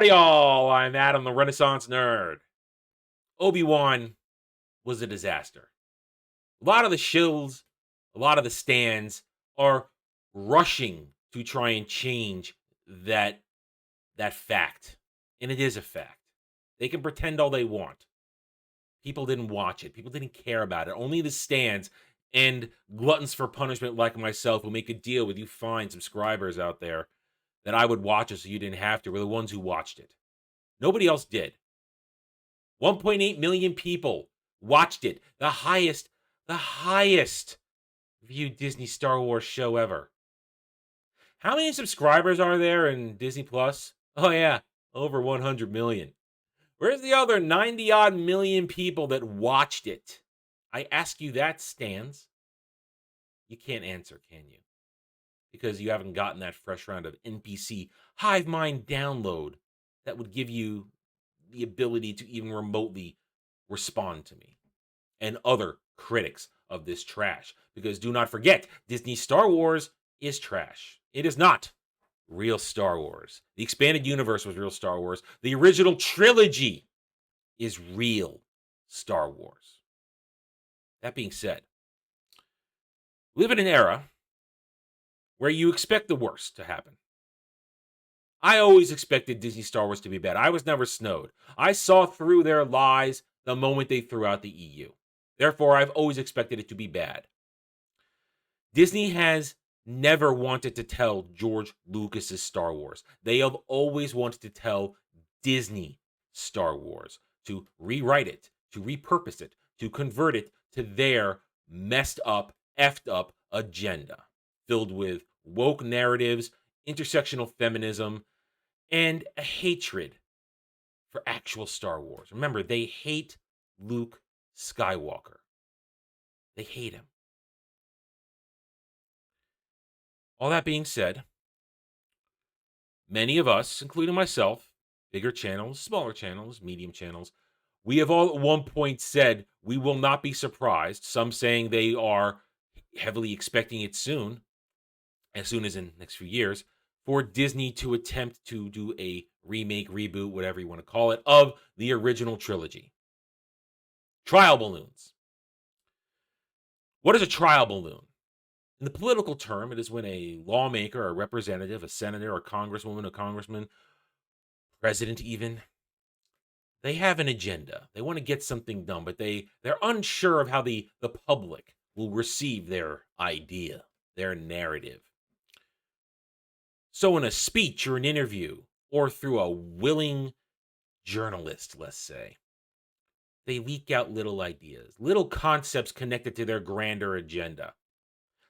Howdy, y'all. I'm Adam, the Renaissance Nerd. Obi-Wan was a disaster. A lot of the shills, a lot of the stands are rushing to try and change that fact. And it is a fact. They can pretend all they want. People didn't watch it. People didn't care about it. Only the stands and gluttons for punishment like myself who make a deal with you fine subscribers out there that I would watch it so you didn't have to were the ones who watched it. Nobody else did. 1.8 million people watched it. The highest viewed Disney Star Wars show ever. How many subscribers are there in Disney Plus? Oh yeah, over 100 million. Where's the other 90 odd million people that watched it? I ask you that, Stans. You can't answer, can you? Because you haven't gotten that fresh round of NPC hive mind download that would give you the ability to even remotely respond to me and other critics of this trash. Because do not forget, Disney Star Wars is trash. It is not real Star Wars. The expanded universe was real Star Wars. The original trilogy is real Star Wars. That being said, we live in an era where you expect the worst to happen. I always expected Disney Star Wars to be bad. I was never snowed. I saw through their lies the moment they threw out the EU. Therefore, I've always expected it to be bad. Disney has never wanted to tell George Lucas's Star Wars. They have always wanted to tell Disney Star Wars, to rewrite it, to repurpose it, to convert it to their messed up, effed up agenda, filled with woke narratives, intersectional feminism, and a hatred for actual Star Wars. Remember, they hate Luke Skywalker. They hate him. All that being said, many of us, including myself, bigger channels, smaller channels, medium channels, we have all at one point said we will not be surprised, some saying they are heavily expecting it soon, as soon as in the next few years, for Disney to attempt to do a remake, reboot, whatever you want to call it, of the original trilogy. Trial balloons. What is a trial balloon? In the political term, it is when a lawmaker, a representative, a senator, a congresswoman, a congressman, president even, they have an agenda. They want to get something done, but they're unsure of how the public will receive their idea, their narrative. So in a speech or an interview, or through a willing journalist, let's say, they leak out little ideas, little concepts connected to their grander agenda.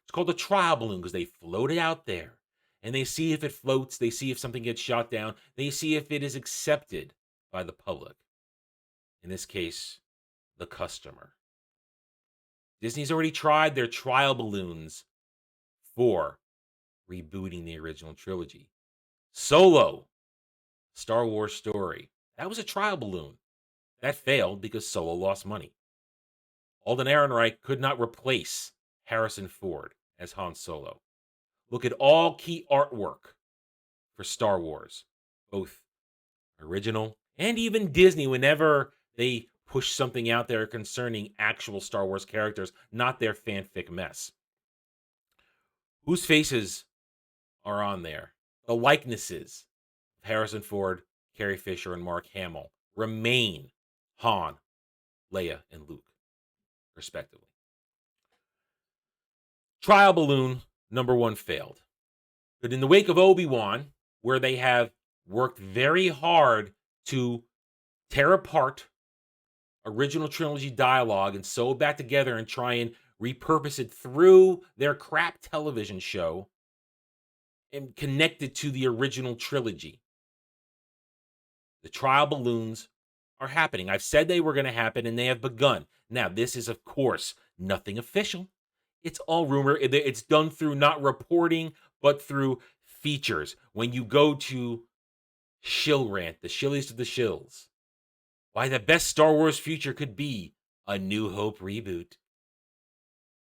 It's called a trial balloon because they float it out there and they see if it floats. They see if something gets shot down. They see if it is accepted by the public. In this case, the customer. Disney's already tried their trial balloons for rebooting the original trilogy. Solo, Star Wars story. That was a trial balloon. That failed because Solo lost money. Alden Ehrenreich could not replace Harrison Ford as Han Solo. Look at all key artwork for Star Wars, both original and even Disney, whenever they push something out there concerning actual Star Wars characters, not their fanfic mess. Whose faces are on there? The likenesses of Harrison Ford, Carrie Fisher, and Mark Hamill remain Han, Leia, and Luke, respectively. Trial balloon number 1 failed. But in the wake of Obi-Wan, where they have worked very hard to tear apart original trilogy dialogue and sew it back together and try and repurpose it through their crap television show and connect it to the original trilogy, the trial balloons are happening. I've said they were going to happen, and they have begun. Now, this is, of course, nothing official. It's all rumor. It's done through not reporting, but through features. When you go to Shill Rant, the shilliest of the shills, why the best Star Wars future could be a New Hope reboot.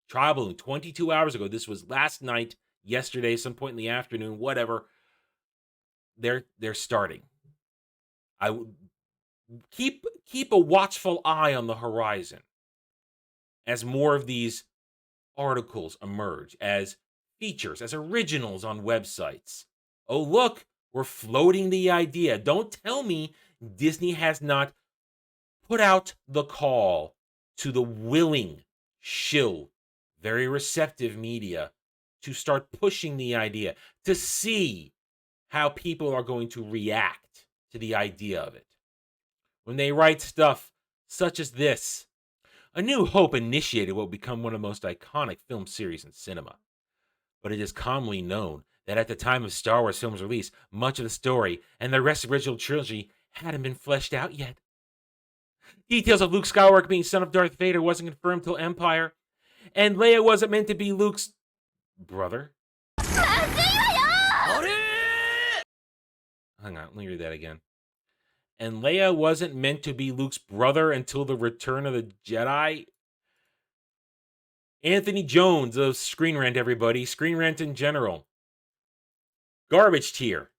Trial balloon, 22 hours ago. This was last night, yesterday, some point in the afternoon, whatever. They're starting. I would keep a watchful eye on the horizon as more of these articles emerge as features, as originals on websites. Oh, look, we're floating the idea. Don't tell me Disney has not put out the call to the willing, shill, very receptive media to start pushing the idea, to see how people are going to react to the idea of it. When they write stuff such as this, A New Hope initiated what will become one of the most iconic film series in cinema. But it is commonly known that at the time of Star Wars film's release, much of the story and the rest of the original trilogy hadn't been fleshed out yet. Details of Luke Skywalker being son of Darth Vader wasn't confirmed till Empire, and Leia wasn't meant to be Luke's brother. Hang on, let me read that again. And Leia wasn't meant to be Luke's brother until the Return of the Jedi. Anthony Jones of Screen Rant, everybody. Screen Rant in general. Garbage tier.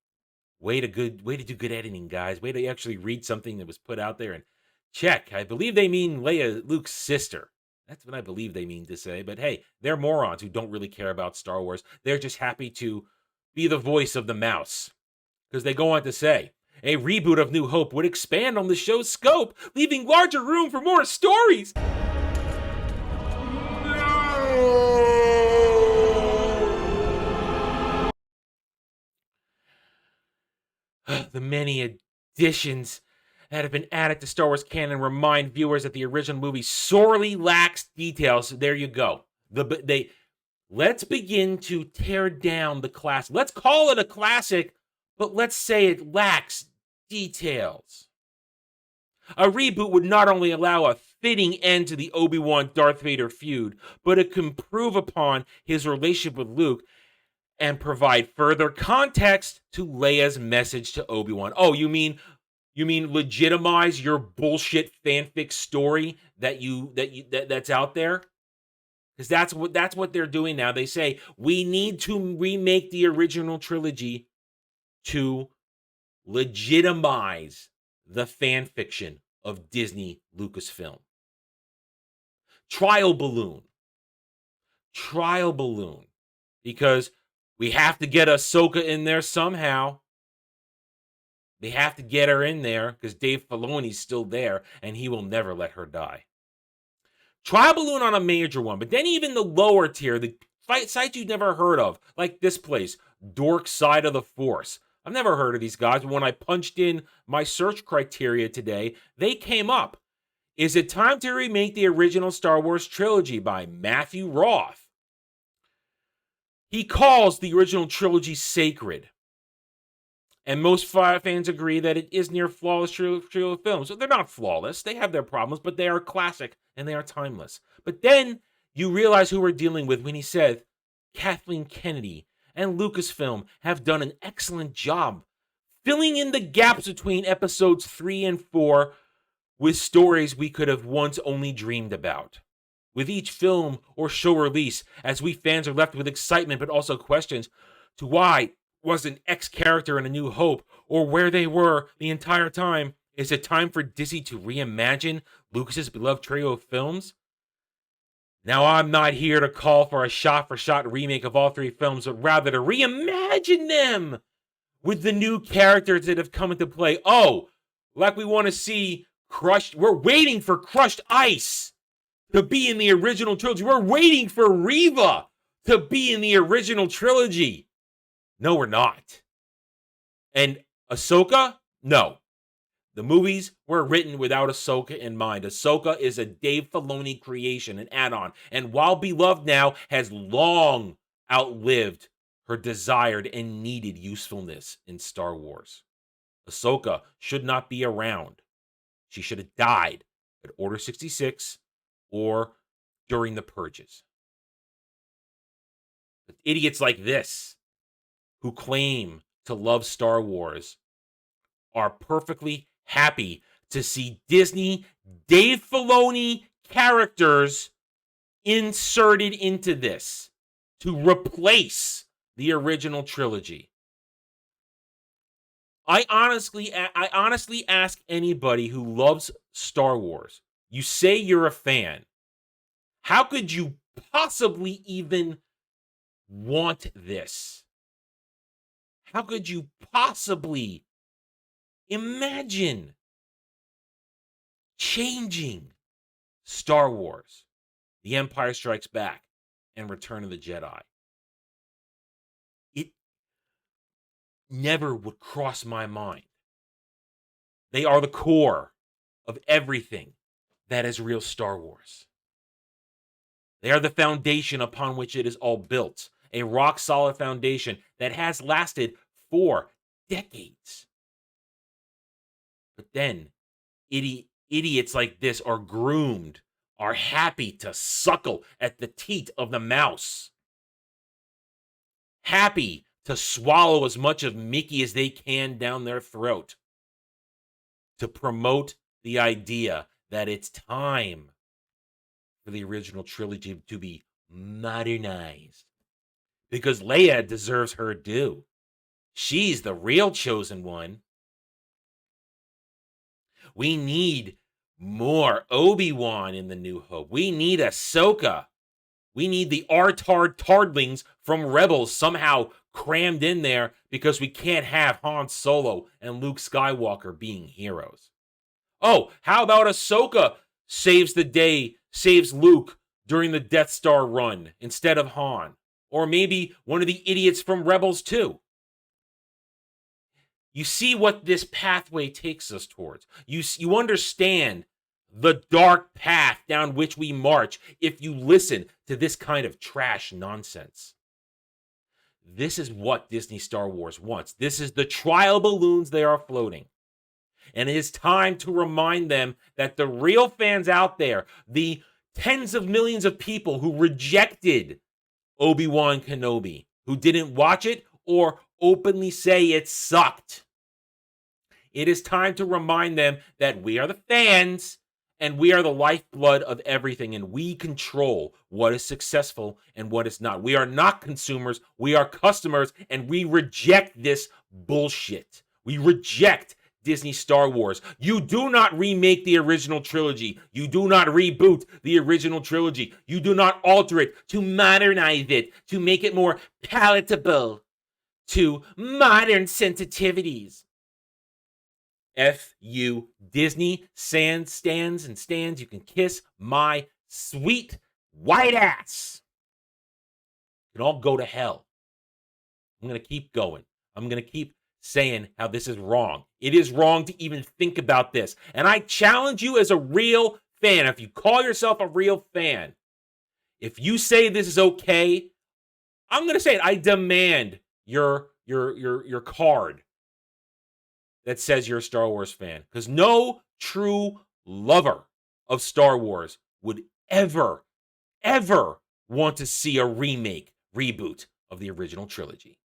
Way to do good editing, guys. Way to actually read something that was put out there and check. I believe they mean Leia, Luke's sister. That's what I believe they mean to say. But hey, they're morons who don't really care about Star Wars. They're just happy to be the voice of the mouse. Because they go on to say, a reboot of New Hope would expand on the show's scope, leaving larger room for more stories. The many additions that have been added to Star Wars canon remind viewers that the original movie sorely lacks details. So there you go. Let's begin to tear down the classic. Let's call it a classic, but let's say it lacks details. A reboot would not only allow a fitting end to the Obi-Wan Darth Vader feud, but it can improve upon his relationship with Luke and provide further context to Leia's message to Obi-Wan. Oh, you mean legitimize your bullshit fanfic story that's out there? Because that's what they're doing now. They say we need to remake the original trilogy to legitimize the fan fiction of Disney Lucasfilm. Trial balloon. Because we have to get Ahsoka in there somehow. They have to get her in there because Dave Filoni's still there and he will never let her die. Trial balloon on a major one, but then even the lower tier, the sites you've never heard of, like this place, Dork Side of the Force. I've never heard of these guys, but when I punched in my search criteria today, they came up. Is it time to remake the original Star Wars trilogy by Matthew Roth? He calls the original trilogy sacred. And most fans agree that it is near flawless trio of films. So they're not flawless. They have their problems, but they are classic and they are timeless. But then you realize who we're dealing with when he said Kathleen Kennedy and Lucasfilm have done an excellent job filling in the gaps between episodes 3 and 4 with stories we could have once only dreamed about. With each film or show release, as we fans are left with excitement but also questions to why wasn't X character in A New Hope or where they were the entire time. Is it time for Disney to reimagine Lucas's beloved trio of films? Now, I'm not here to call for a shot-for-shot remake of all 3 films, but rather to reimagine them with the new characters that have come into play. Oh, like we want to see we're waiting for Crushed Ice to be in the original trilogy. We're waiting for Reva to be in the original trilogy. No, we're not. And Ahsoka? No. The movies were written without Ahsoka in mind. Ahsoka is a Dave Filoni creation, an add-on. And while beloved now, has long outlived her desired and needed usefulness in Star Wars. Ahsoka should not be around. She should have died at Order 66 or during the Purges. But idiots like this, who claim to love Star Wars, are perfectly happy to see Disney, Dave Filoni characters inserted into this to replace the original trilogy. I honestly ask anybody who loves Star Wars, you say you're a fan, how could you possibly even want this? How could you possibly imagine changing Star Wars, The Empire Strikes Back, and Return of the Jedi? It never would cross my mind. They are the core of everything that is real Star Wars. They are the foundation upon which it is all built, a rock solid foundation that has lasted for decades. But then idiots like this are groomed, are happy to suckle at the teat of the mouse, happy to swallow as much of Mickey as they can down their throat, to promote the idea that it's time for the original trilogy to be modernized. Because Leia deserves her due. She's the real chosen one. We need more Obi-Wan in The New Hope. We need Ahsoka. We need the Tardlings from Rebels somehow crammed in there because we can't have Han Solo and Luke Skywalker being heroes. Oh, how about Ahsoka saves the day, saves Luke during the Death Star run instead of Han? Or maybe one of the idiots from Rebels too. You see what this pathway takes us towards. You understand the dark path down which we march if you listen to this kind of trash nonsense. This is what Disney Star Wars wants. This is the trial balloons they are floating. And it is time to remind them that the real fans out there, the tens of millions of people who rejected Obi-Wan Kenobi, who didn't watch it or openly say it sucked, it is time to remind them that we are the fans and we are the lifeblood of everything, and we control what is successful and what is not. We are not consumers, we are customers, and we reject this bullshit. We reject Disney Star Wars. You do not remake the original trilogy. You do not reboot the original trilogy. You do not alter it to modernize it, to make it more palatable to modern sensitivities. F you, Disney stands, you can kiss my sweet white ass. You can all go to hell. I'm going to keep going. I'm going to keep saying how this is wrong. It is wrong to even think about this. And I challenge you as a real fan, if you call yourself a real fan, if you say this is okay, I'm going to say it. I demand your card that says you're a Star Wars fan. Because no true lover of Star Wars would ever want to see a remake, reboot of the original trilogy.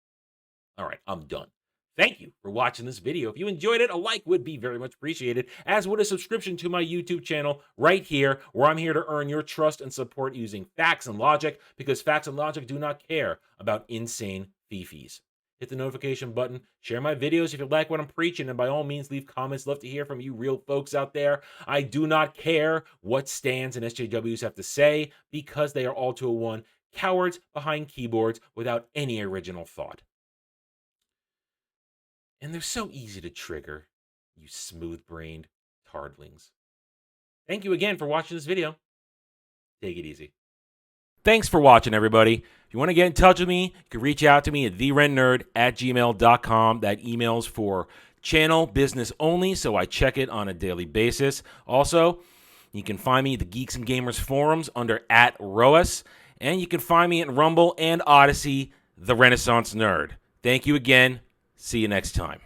All right, I'm done. Thank you for watching this video. If you enjoyed it, a like would be very much appreciated, as would a subscription to my YouTube channel right here, where I'm here to earn your trust and support using facts and logic, because facts and logic do not care about insane fifis. Hit the notification button, share my videos if you like what I'm preaching, and by all means, leave comments. Love to hear from you real folks out there. I do not care what stands and SJWs have to say, because they are all 201 cowards behind keyboards without any original thought. And they're so easy to trigger, you smooth-brained tardlings. Thank you again for watching this video. Take it easy. Thanks for watching, everybody. If you want to get in touch with me, you can reach out to me at therennerd@gmail.com. That email's for channel business only, so I check it on a daily basis. Also, you can find me at the Geeks and Gamers forums under @ROAS, and you can find me at Rumble and Odyssey, The Renaissance Nerd. Thank you again. See you next time.